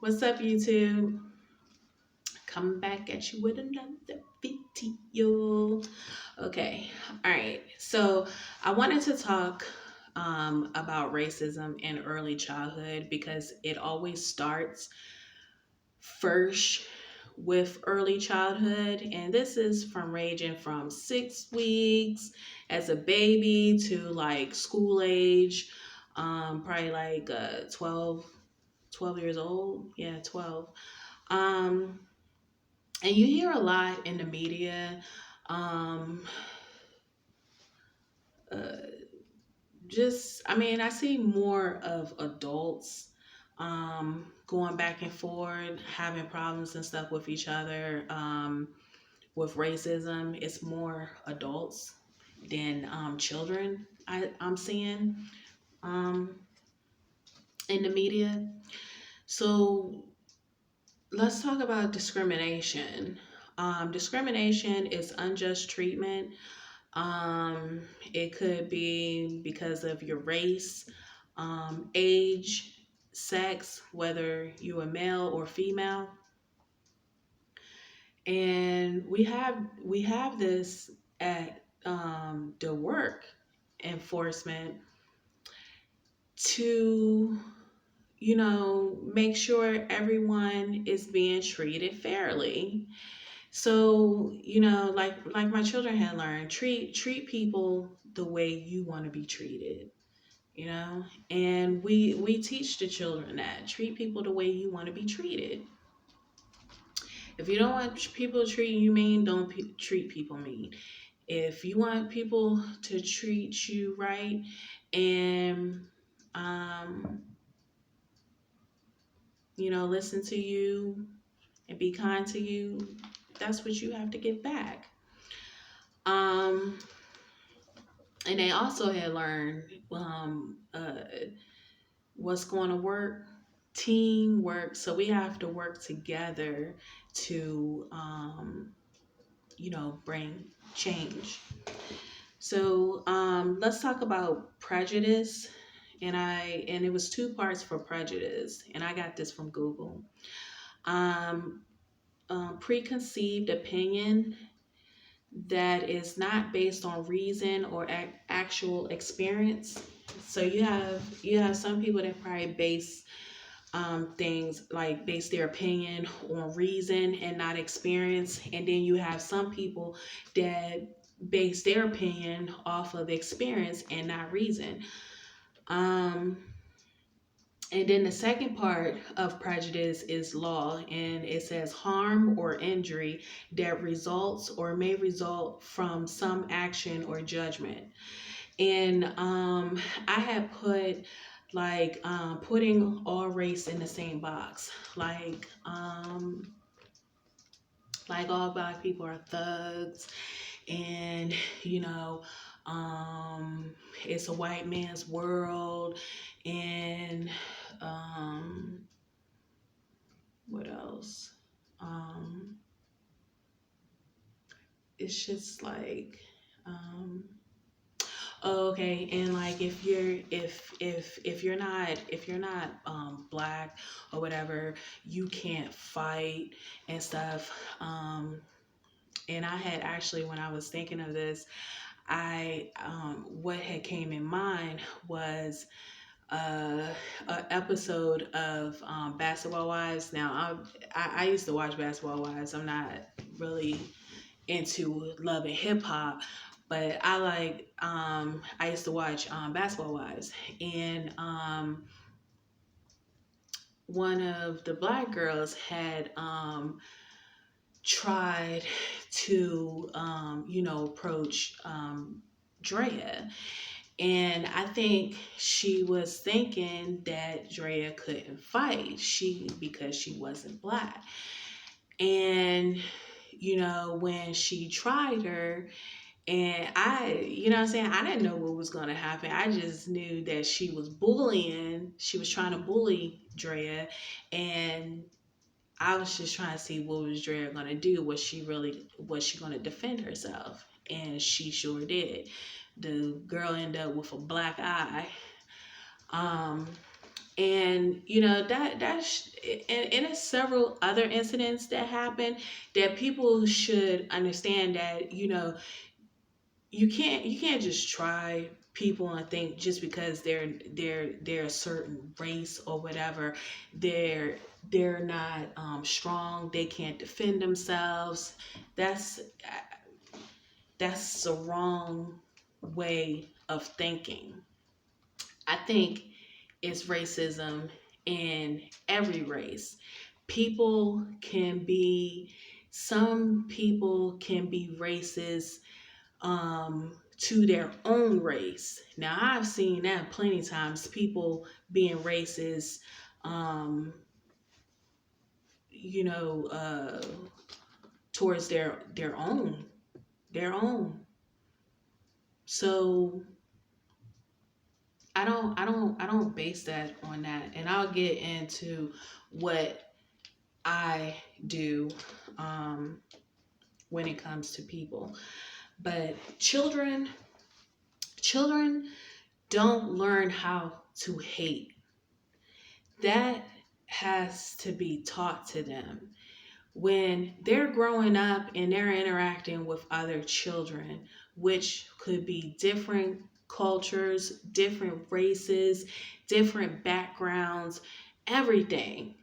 What's up, YouTube? Coming back at you with another video. Okay, all right. So I wanted to talk about racism in early childhood because it always starts first with early childhood, and this is from ranging from 6 weeks as a baby to like school age, probably like 12 years old. Yeah, 12. Um, and you hear a lot in the media. Um, uh, I mean, I see more of adults going back and forth, having problems and stuff with each other. With racism, it's more adults than children. I'm seeing um, in the media. So let's talk about discrimination. Discrimination is unjust treatment. It could be because of your race, age, sex, whether you're a male or female, and we have this at the work enforcement to make sure everyone is being treated fairly. So, like my children had learned, treat people the way you want to be treated, and we teach the children that treat people the way you want to be treated. If you don't want people to treat you mean, don't treat people mean. If you want people to treat you right and um, listen to you and be kind to you, that's what you have to give back. Um, and they also had learned what's going to work, teamwork. So we have to work together to, bring change. So let's talk about prejudice. And it was two parts for prejudice, and I got this from Google. Um, Preconceived opinion that is not based on reason or actual experience. So you have some people that probably base their opinion on reason and not experience, and then you have some people that base their opinion off of experience and not reason. Um, and then the second part of prejudice is law, and it says harm or injury that results or may result from some action or judgment. And I had put putting all race in the same box, like all black people are thugs, and you know it's a white man's world, and um what else, um it's just like um oh, okay, and like if you're not black or whatever, you can't fight and stuff. And I had actually, when I was thinking of this, I what had came in mind was uh, an episode of Basketball Wives. Now, I used to watch Basketball Wives. I'm not really into love and hip hop, but I used to watch Basketball Wives, and one of the black girls had tried to approach Drea. And I think she was thinking that Drea couldn't fight because she wasn't black. And when she tried her, and what I'm saying, I didn't know what was going to happen. I just knew that she was trying to bully Drea, and I was just trying to see what was Drea going to do. Was she going to defend herself? And she sure did. The girl ended up with a black eye. Um, And and it's several other incidents that happen that people should understand that you can't just try people and think just because they're a certain race or whatever, they're they're not strong, they can't defend themselves. That's that's the wrong way of thinking. I think it's racism in every race. People can be Some people can be racist to their own race. Now, I've seen that plenty of times, people being racist, um, you know, towards their own. So I don't base that on that, and I'll get into what I do um, when it comes to people. But children don't learn how to hate. That has to be taught to them when they're growing up and they're interacting with other children, which could be different cultures, different races, different backgrounds. Everything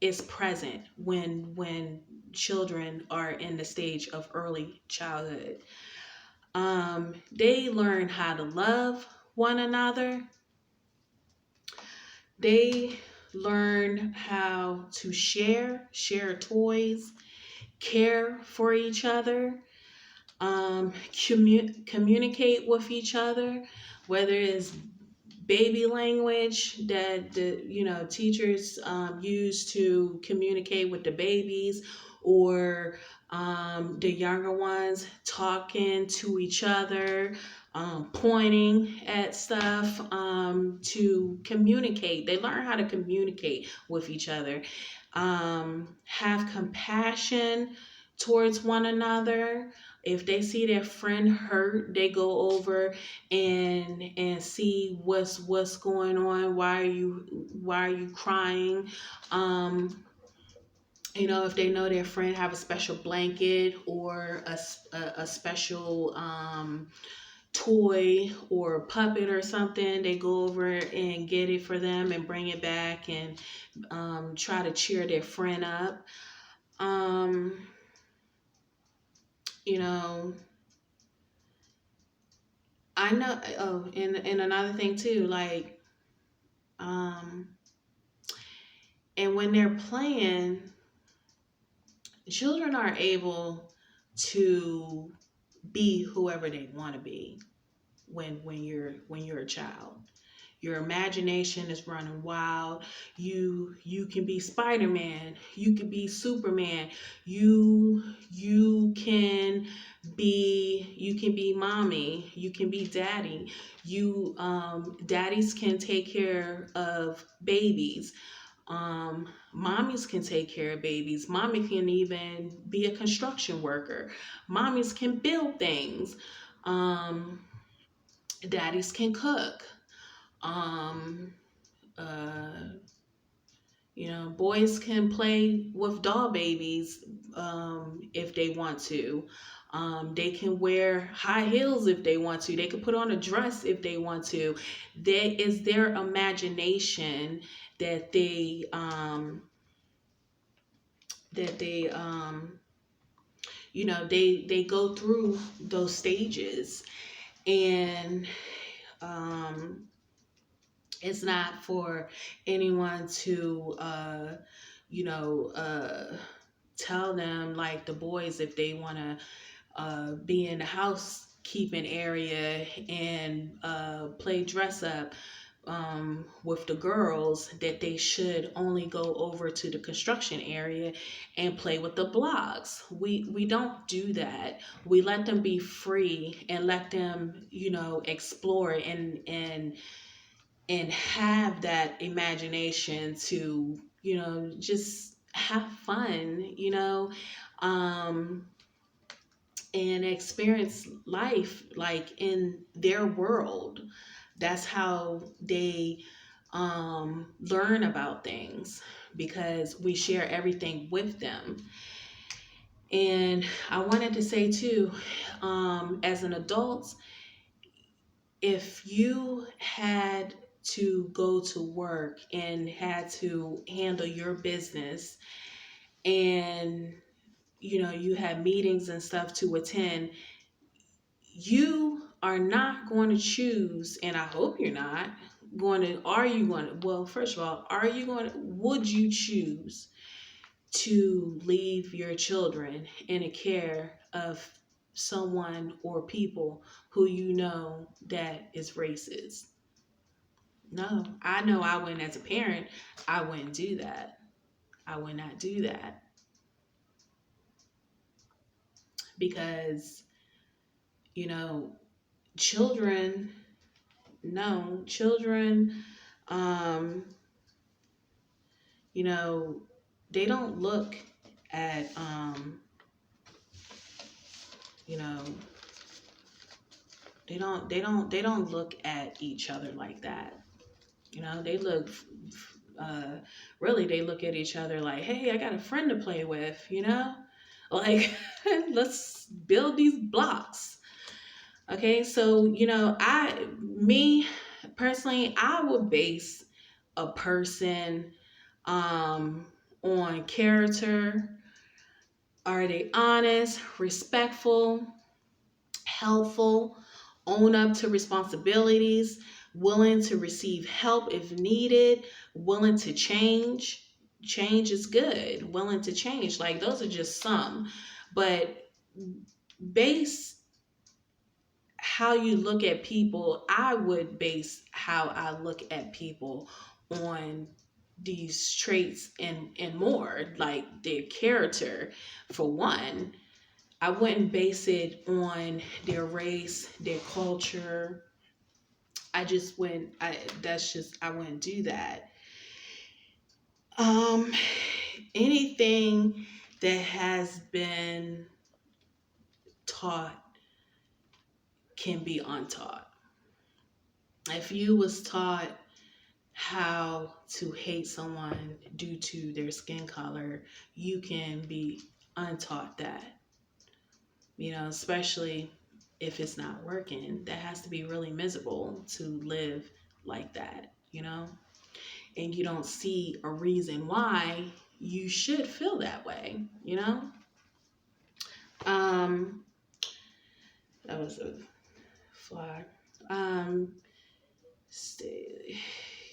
is present when children are in the stage of early childhood. They learn how to love one another. They learn how to share toys, care for each other, communicate with each other, whether it's baby language that the teachers use to communicate with the babies, or the younger ones talking to each other, pointing at stuff to communicate. They learn how to communicate with each other, have compassion towards one another. If they see their friend hurt, they go over and see what's going on. Why are you crying? Um, if they know their friend have a special blanket or a special toy or puppet or something, they go over and get it for them and bring it back and try to cheer their friend up. Um, you know, I know. Oh, and another thing too, like, um, and when they're playing, children are able to be whoever they want to be when you're a child. Your imagination is running wild. You can be Spider-Man, you can be Superman, you can be mommy, you can be daddy. Daddies can take care of babies. Mommies can take care of babies. Mommy can even be a construction worker. Mommies can build things. Um, Daddies can cook. Um, uh, Boys can play with doll babies if they want to. They can wear high heels if they want to. They can put on a dress if they want to. That is their imagination that they go through those stages. And um, it's not for anyone to you know uh, tell them, like the boys, if they want to be in the housekeeping area and play dress up with the girls, that they should only go over to the construction area and play with the blocks. We don't do that. We let them be free and let them explore and have that imagination to just have fun, um and experience life like in their world. That's how they learn about things because we share everything with them. And I wanted to say too, as an adult, if you had to go to work and had to handle your business, and you have meetings and stuff to attend, you are not going to choose, and I hope you're not going to, are you going to, well, first of all, are you going to, would you choose to leave your children in the care of someone or people who you know that is racist? No, I know I wouldn't. As a parent, I wouldn't do that. I would not do that because, you know, children, no, children, um, you know, they don't look at, you know, they don't look at each other like that. They look, uh, really, they look at each other like, hey, I got a friend to play with, like, let's build these blocks. Okay, so, me personally, I would base a person um, on character. Are they honest, respectful, helpful, own up to responsibilities, willing to receive help if needed, willing to change? Change is good. Willing to change. Like, those are just some. But base how you look at people, I would base how I look at people on these traits and more, like their character, for one. I wouldn't base it on their race, their culture. I just wouldn't. I wouldn't do that. Um, Anything that has been taught can be untaught. If you was taught how to hate someone due to their skin color, you can be untaught that. Especially if it's not working. That has to be really miserable to live like that. And you don't see a reason why you should feel that way. Um, that was a fly. Um,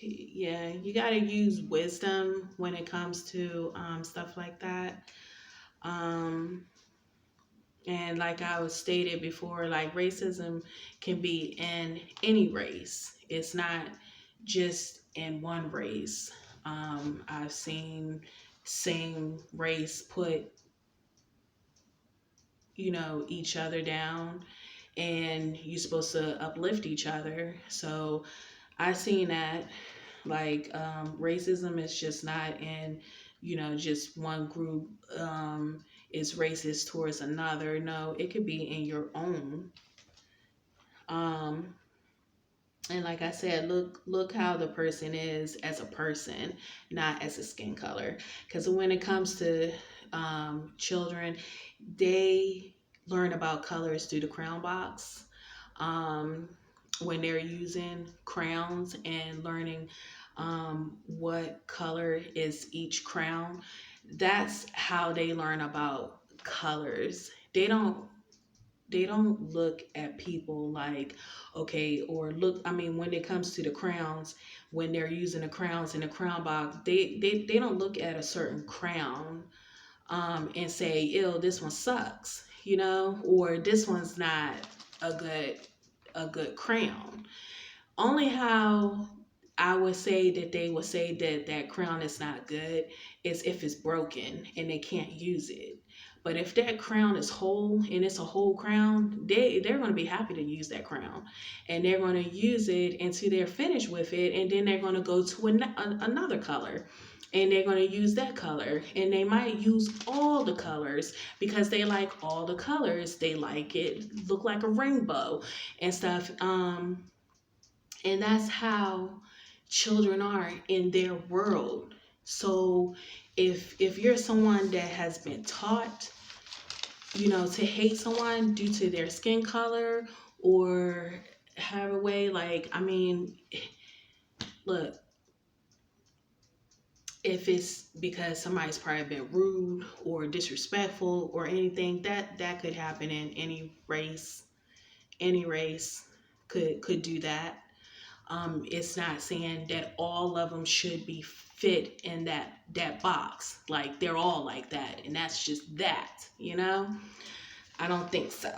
yeah, you got to use wisdom when it comes to stuff like that. Um, and like I was stated before, like, racism can be in any race. It's not just in one race. I've seen same race put, each other down, and you're supposed to uplift each other. So I seen that, like, racism is just not in, just one group is racist towards another. No, it could be in your own. Um, and like I said, look how the person is as a person, not as a skin color. Because when it comes to children, they learn about colors through the crown box. Um, when they're using crowns and learning what color is each crown, that's how they learn about colors. They don't look at people like, okay, or look, I mean, when it comes to the crowns, when they're using the crowns in the crown box, they don't look at a certain crown and say, ew, this one sucks, or this one's not a good crown. Only how I would say that they would say that that crown is not good is if it's broken and they can't use it. But if that crown is whole and it's a whole crown, they're going to be happy to use that crown, and they're going to use it until they're finished with it, and then they're going to go to another color, and they're going to use that color, and they might use all the colors because they like all the colors. They like it look like a rainbow and stuff. And that's how children are in their world. So if you're someone that has been taught, to hate someone due to their skin color or have a way, like, I mean, look, if it's because somebody's probably been rude or disrespectful or anything, that could happen in any race. Any race could do that. It's not saying that all of them should be fit in that box, like they're all like that and that's just that. I don't think so.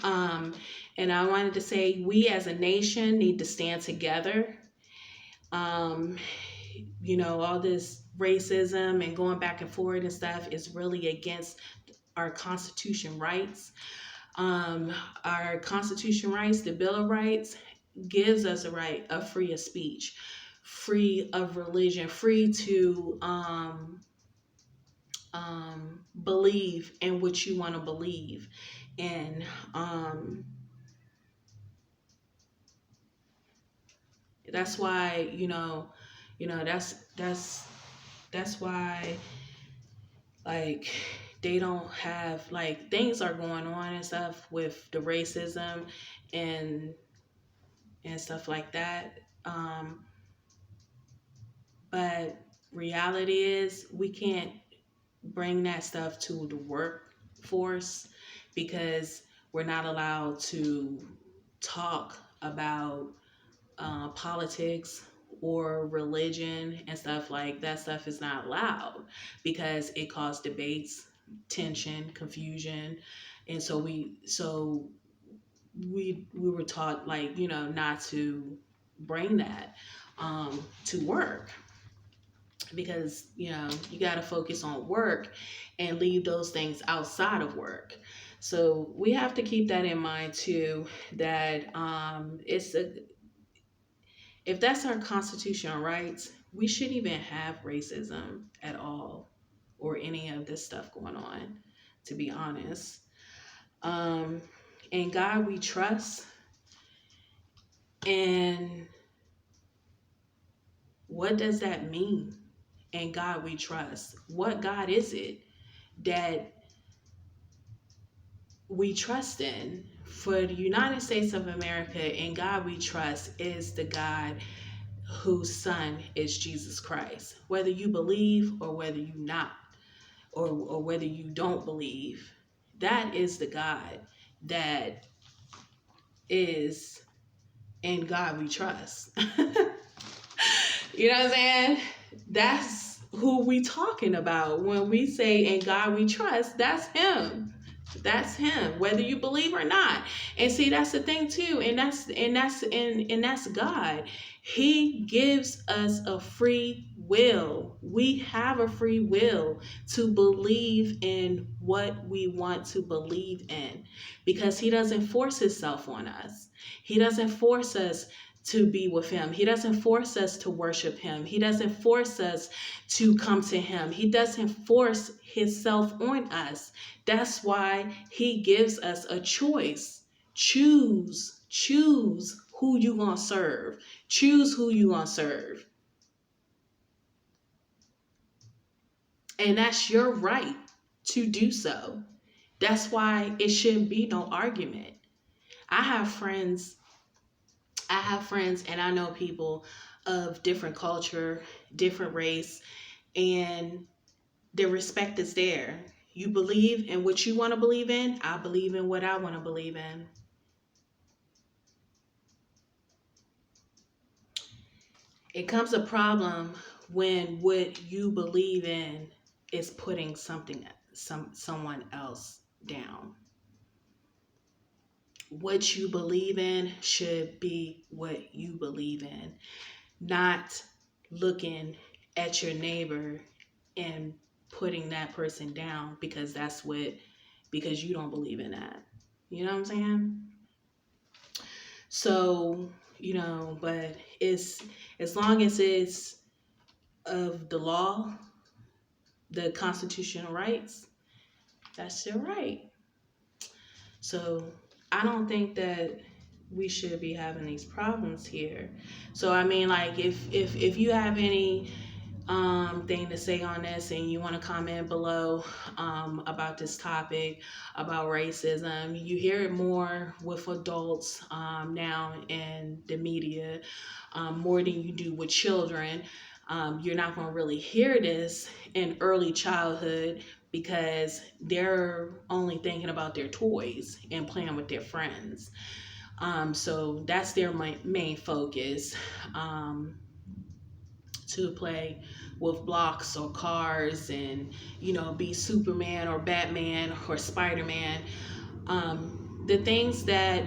um, and I wanted to say we as a nation need to stand together. um, all this racism and going back and forth and stuff is really against our constitution rights. um, our constitution rights, the Bill of Rights, gives us a right of free of speech, free of religion, free to believe in what you want to believe. And that's why, that's why, like, they don't have, like, things are going on and stuff with the racism and stuff like that. But reality is we can't bring that stuff to the workforce because we're not allowed to talk about politics or religion and stuff. Like that stuff is not allowed because it caused debates, tension, confusion. And so we were taught, like, not to bring that to work, because you got to focus on work and leave those things outside of work. So we have to keep that in mind too, that if that's our constitutional rights, we shouldn't even have racism at all or any of this stuff going on, to be honest. um in God we trust. And what does that mean? In God we trust. What God is it that we trust in? For the United States of America, in God we trust is the God whose son is Jesus Christ. Whether you believe or whether you not, or whether you don't believe, that is the God that is in God we trust. You know what I'm saying? That's who we talking about when we say in God we trust. That's him. That's him, whether you believe or not. And see, that's the thing too. And that's God. He gives us a free will. We have a free will to believe in what we want to believe in, because he doesn't force himself on us. He doesn't force us to be with him. He doesn't force us to worship him. He doesn't force us to come to him. He doesn't force himself on us. That's why he gives us a choice. Choose who you gonna serve. Choose who you gonna serve. And that's your right to do so. That's why it shouldn't be no argument. I have friends and I know people of different culture, different race, and the respect is there. You believe in what you want to believe in. I believe in what I want to believe in. It comes a problem when what you believe in is putting someone else down. What you believe in should be what you believe in, not looking at your neighbor and putting that person down because you don't believe in that. You know what I'm saying? So, but it's, as long as it's of the law, the constitutional rights, that's your right. So I don't think that we should be having these problems here. So I mean, like, if you have any thing to say on this and you want to comment below about this topic about racism, you hear it more with adults now in the media, more than you do with children. You're not going to really hear this in early childhood because they're only thinking about their toys and playing with their friends. So that's their main focus, to play with blocks or cars and, be Superman or Batman or Spider-Man. The things that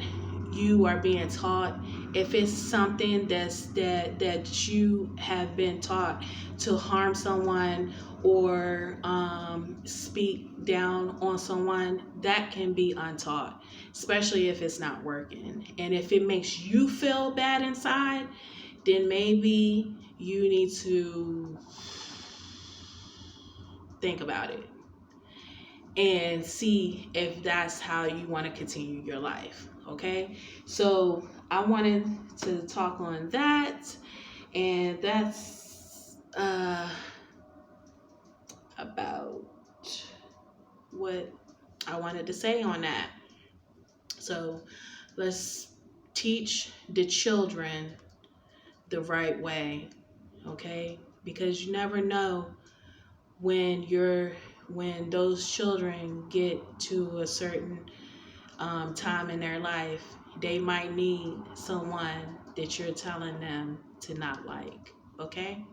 you are being taught, if it's something that you have been taught to harm someone or speak down on someone, that can be untaught, especially if it's not working. And if it makes you feel bad inside, then maybe you need to think about it and see if that's how you want to continue your life. Okay, so I wanted to talk on that, and that's about what I wanted to say on that. So let's teach the children the right way, okay? Because you never know when those children get to a certain time in their life, they might need someone that you're telling them to not like. Okay?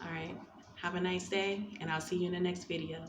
All right. Have a nice day, and I'll see you in the next video.